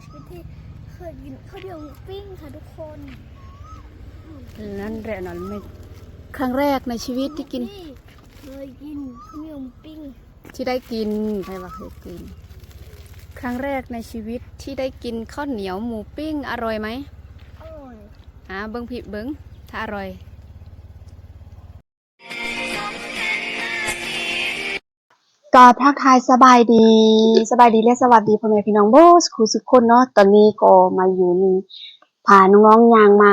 ชีวิตที่เคยกินข้าวเหนียวหมูปิ้งค่ะทุกคนนั่นแหละนั่นไม่ครั้งแรกในชีวิตที่กินเคยกินข้าวเหนียวหมูปิ้งที่ได้กินใครว่าเคยกินครั้งแรกในชีวิตที่ได้กินข้าวเหนียวหมูปิ้งอร่อยไหมอร่อยเบิ้งผิดเบิ้งถ้าอร่อยก็ทักทายสบายดีและสวัสดีพ่อแม่พี่น้องโบสคูสุกคนเนาะตอนนี้ก็มาอยู่นี่พาน้องๆยางมา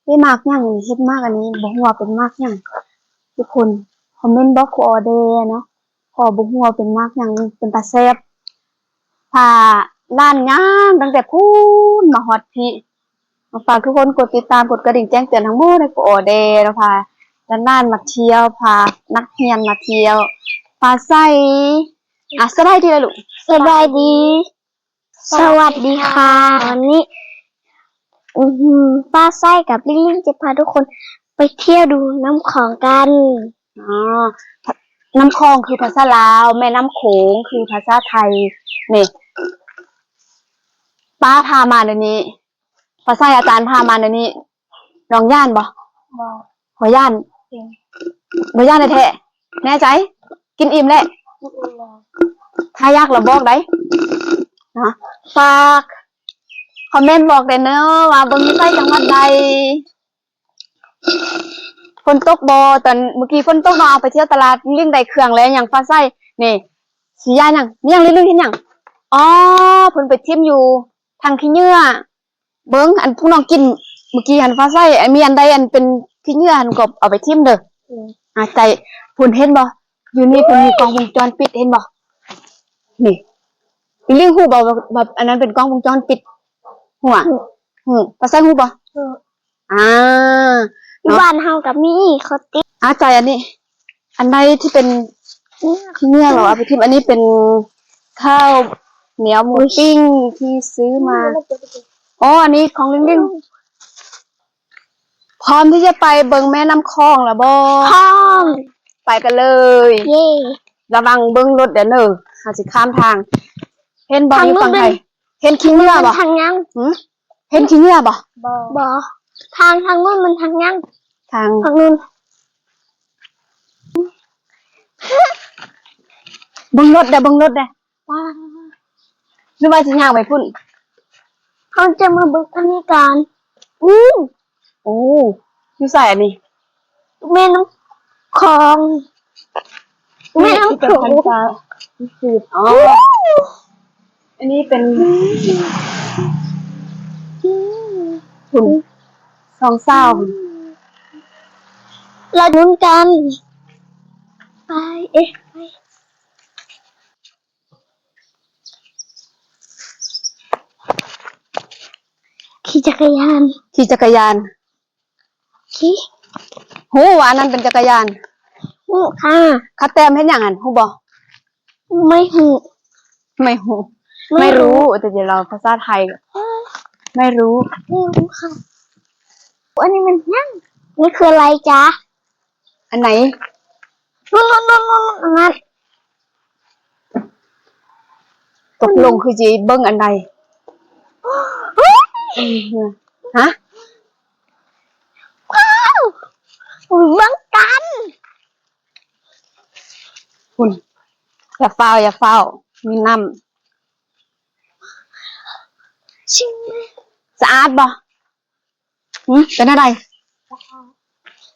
ไม่มากย่างเฮ็ดมากอันนี้บ่ฮู้ว่าเป็นมากย่างทุกคนคอมเมนต์บอกออเดย์เนาะขอบ่ฮู้ว่าเป็นมากย่างเป็นตาแซ่บพาร้านงานตั้งแต่พูนมาฮอดพี่มาฝากทุกคนกดติดตามกดกระดิ่งแจ้งเตือนทั้งหมดในออเดย์แล้วพาด้านมาเที่ยวพานักเรียนมาเที่ยวปลาไส้สบายดีเลยลูกสบายดีสวัสดีค่ะวันนี้ป้าไส้กับลิงลิงจะพาทุกคนไปเที่ยวดูน้ำของกันน้ำคลองคือภาษาลาวแม่น้ำโขงคือภาษาไทยนี่ป้าพามาเดี๋ยวนี้ภาษาอาจารย์พามาเดี๋ยวนี้น้องย่านบ่บ่ย่านบ่ย่านแท้แน่ใจกินอิ่มแหละถ้ายากเราบอกได้นะฝากคอมเมนต์บอกได้เนอะว่าเบิ่งอยู่ใต้จังหวัดใดฝนตกบ่ตอนเมื่อกี้ฝนตกเนาะเอาไปเที่ยวตลาดลิงได้เครื่องแล้วหยังฟ้าใสนี่สิยาหยังมีหยังลิงเฮ็ดหยังอ๋อเพิ่นไปทิ่มอยู่ทางขี้เหงื่อเบิ่งอันพวกน้องกินเมื่อกี้หันฟ้าใสมีอันใดอันเป็นขี้เหงื่อหันก็เอาไปทิ่มเด้อใจเพิ่นเห็นบ่อยู่นี่เพิ่นมีกล้องวงจรปิดเห็นบ่นี่ลิงฮู้บ่ว่าอันนั้นเป็นกล้องวงจรปิดหัวฟ้าใสฮู้บ่บ้านเฮากับมีเขาติดใจอันนี้อันใดที่เป็นเนื้อเหรอเอาไปทิมอันนี้เป็นข้าวเหนียวหมูปิ้งที่ซื้อมาอันนี้ของลิงลิงพร้อมที่จะไปเบิงแม่น้ำคลองแล้วบ่พร้อมไปกันเลยเย่ระวังเบิงรถเดี๋ยวเนอะหาสิข้ามทางเห็นบ่อยู่ฝั่งไทยเห็นขี้เหงื่อบ่ทางยังเห็นขี้เหงื่อบ่ทางนู้นมันทางยังทางนู้นเบิ่งรถเด้ว้าหรือว่าสิย่างไปพุ่นเขาจะมาเบิกอันนี้กันอยู่ใส่อันนี้แม่น้ำคลองแม่น้ำโขงอันนี้เป็นหุ่นสองเศร้าเราลุ้นกันไปขี่จักรยานโหว่าอันนั้นเป็นจักรยานค่ะคัดแต้มเห็นอย่างนั้นฮู้บ่ไม่รู้แต่เดี๋ยวเราภาษาไทยไม่รู้ค่ะอันนี้มันยังนี่คืออะไรจ๊ะอันไหนนู่นนั่นตกลงคือจีเบิ้งอันใดฮะว้าวเบิ้งกันคุณอย่าเฝ้ามีน้ำชิงสะอาดบ่เป็นอะไร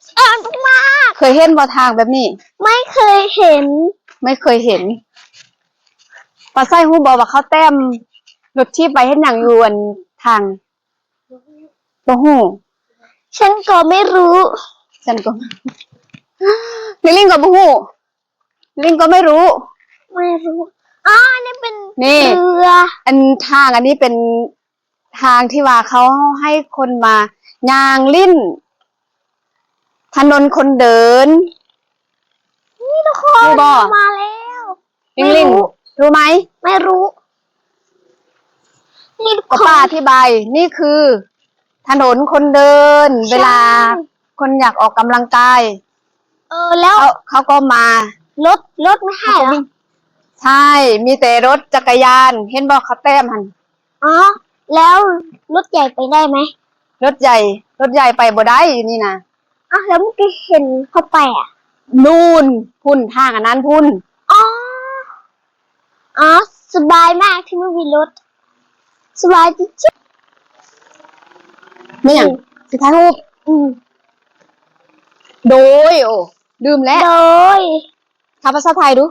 สะอาดมากเคยเห็นบ่ทางแบบนี้ไม่เคยเห็นปลาไส้ฮู้บ่ว่าเขาแต้มรถที่ไปเฮ็ดหยังอยู่อันทางบ่ฮู้ฉันก็ไม่รู้ลิงก็บ่ฮู้ลิงก็ไม่รู้นี่เป็นเรืออันทางอันนี้เป็นทางที่ว่าเขาให้คนมาย่างลิ้นถนนคนเดินนี่ทุกคนมาแล้วลิงรู้ไหมไม่รู้นี่ป้าอธิบายนี่คือถนนคนเดินเวลาคนอยากออกกำลังกายแล้วเขาก็มารถไม่ให้เหรอใช่มีแต่รถจักรยานเห็นบอกเขาแต้มหัน แล้วรถใหญ่ไปได้ไหม รถใหญ่ไปบ่ได้นี่นะ อ้าวแล้วเมื่อกี้เห็นเขาไปอ่ะ นู่นพุ่นทางอันนั้นพุ่น อ๋ออ๋อสบายมากที่ไม่มีรถสบายจริง ไม่หยังสิถ่ายรูป ๆโดยโอ้ลืมแล้ว โดย ทำภาษาไทยดู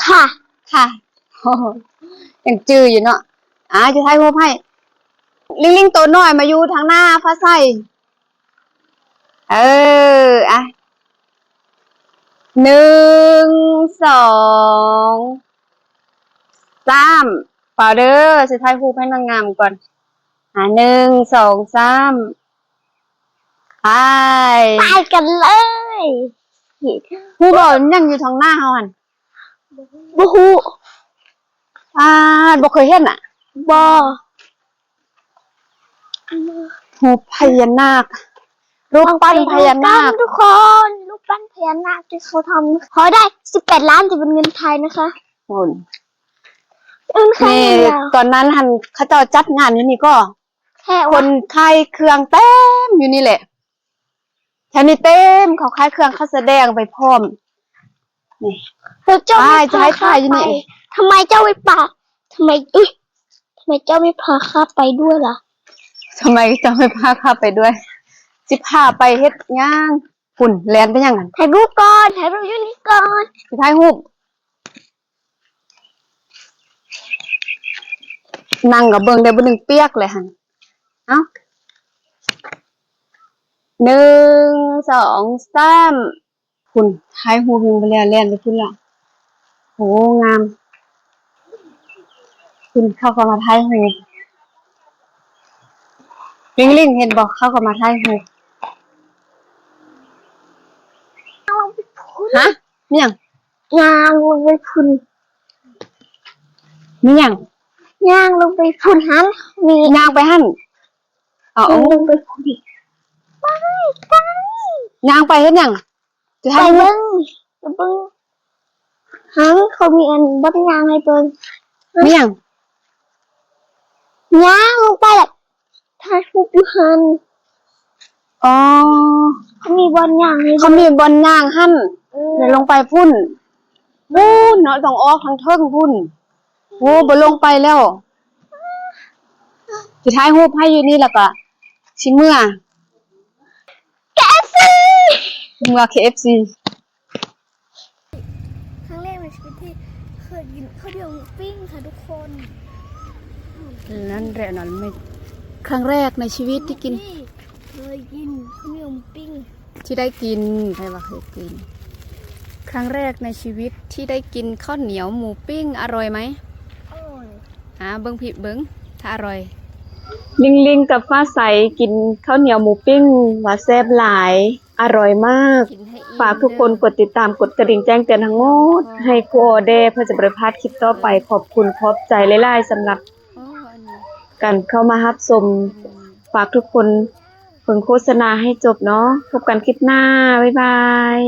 ค่ะ ค่ะ โอ้โหยังจืออยู่เนาะจะถ่ายรูปให้ลิงตัวน้อยมาอยู่ทางหน้าฟ้าใสอ่ะ1 2 3เปล่าเด้อสิถ่ายรูปให้นางงามก่อน1 2 3ไป ไปกันเลย ผู้บอกยังอยู่ทางหน้าเฮาหั่น บูฮู บ่เคยเห็นอ่ะ บอ หูพญานาครูปปั้นพญานาค ทุกคนรูปปั้นพญานาคที่เขาทำเขาได้18 ล้านจะเป็นเงินไทยนะคะ หุ่น เงินไทย นี่ เลยอะ ตอนนั้นหันเขาเจ้าจัดงานอยู่นี่ก็ แค่ ค ว่าน ขายเครื่องเต็มอยู่นี่แหละแถวนี้เต็มเขาขายเครื่องเขาแสดงไปพร้อมนี่ แล้วเจ้าไม่ จะ พา ให้ ข้า ถ่ายอยู่ ไป นี่ ทำไมเจ้าไม่พาทำไมเจ้าไม่พาข้าไปด้วยล่ะ ทำไมจะไม่พาข้าไปด้วย สิพาไปเฮ็ดย่างหุ่นแลนไปยังไง ถ่ายรูปก่อนถ่ายรูปอยู่นี่ก่อน สิถ่ายรูปนั่งกับเบิ่งได้บ่หนึ่งเปียกเลยหั่นเอ้า1 2 3หุ่นถ่ายรูปยังบ่แล้วแล่นไปพุ่นล่ะโหงามคุณเข้าก็มาถ่ายรูปลิงเห็นบอกเข้าก็มาถ่ายรูปฮะมีหยัง ย่างลงไปพุ่น มีหยัง ย่างลงไปพุ่นหันมี ย่างไปหั่นเอา ย่างลงไปพุ่นไปกัน ย่างไปเฮ็ดหยังจะ ไป ถ่ายรูป เบิ้งไปเบิ้งหันเขามีอันบัดย่างให้เบิ้ง มีหยัง ย่างลงไปแหละถ่ายรูปอยู่หัน อ๋อ เขามีบอลย่างให้ เขามีบอลย่างหั่น เออ เดี๋ยวลงไปพุ่นเนาะต้องออกทางเทิงพุ่นโอ้บ่ลงไปแล้วสิถ่ายรูปให้อยู่นี่แล้วก็สิเมื่อ KFC KFC ครั้งแรกในชีวิตที่เคยกินข้าวเหนียวหมูปิ้งค่ะทุกคน นั่นแหละนั่นไม่ครั้งแรกในชีวิตที่กิน เคยกินข้าวเหนียวหมูปิ้ง ที่ได้กินใครว่าเคยกิน ครั้งแรกในชีวิตที่ได้กินข้าวเหนียวหมูปิ้งอร่อยไหม อร่อย เบิ้งผิดเบิ้งถ้าอร่อย ลิงกับฟ้าใสกินข้าวเหนียวหมูปิ้งว่าแซ่บหลายอร่อยมาก กินให้อิ่ม ฝากทุกคนกดติดตามกดกระดิ่งแจ้งเตือนทั้งหมดให้ครูออเดย์เพื่อจะบ่ได้พลาดคลิปต่อไปขอบคุณขอบใจหลายๆสำหรับ โอ้อันนี้ การเข้ามารับชมฝากทุกคนเพิ่งโฆษณาให้จบเนาะพบกันคลิปหน้าบ๊ายบาย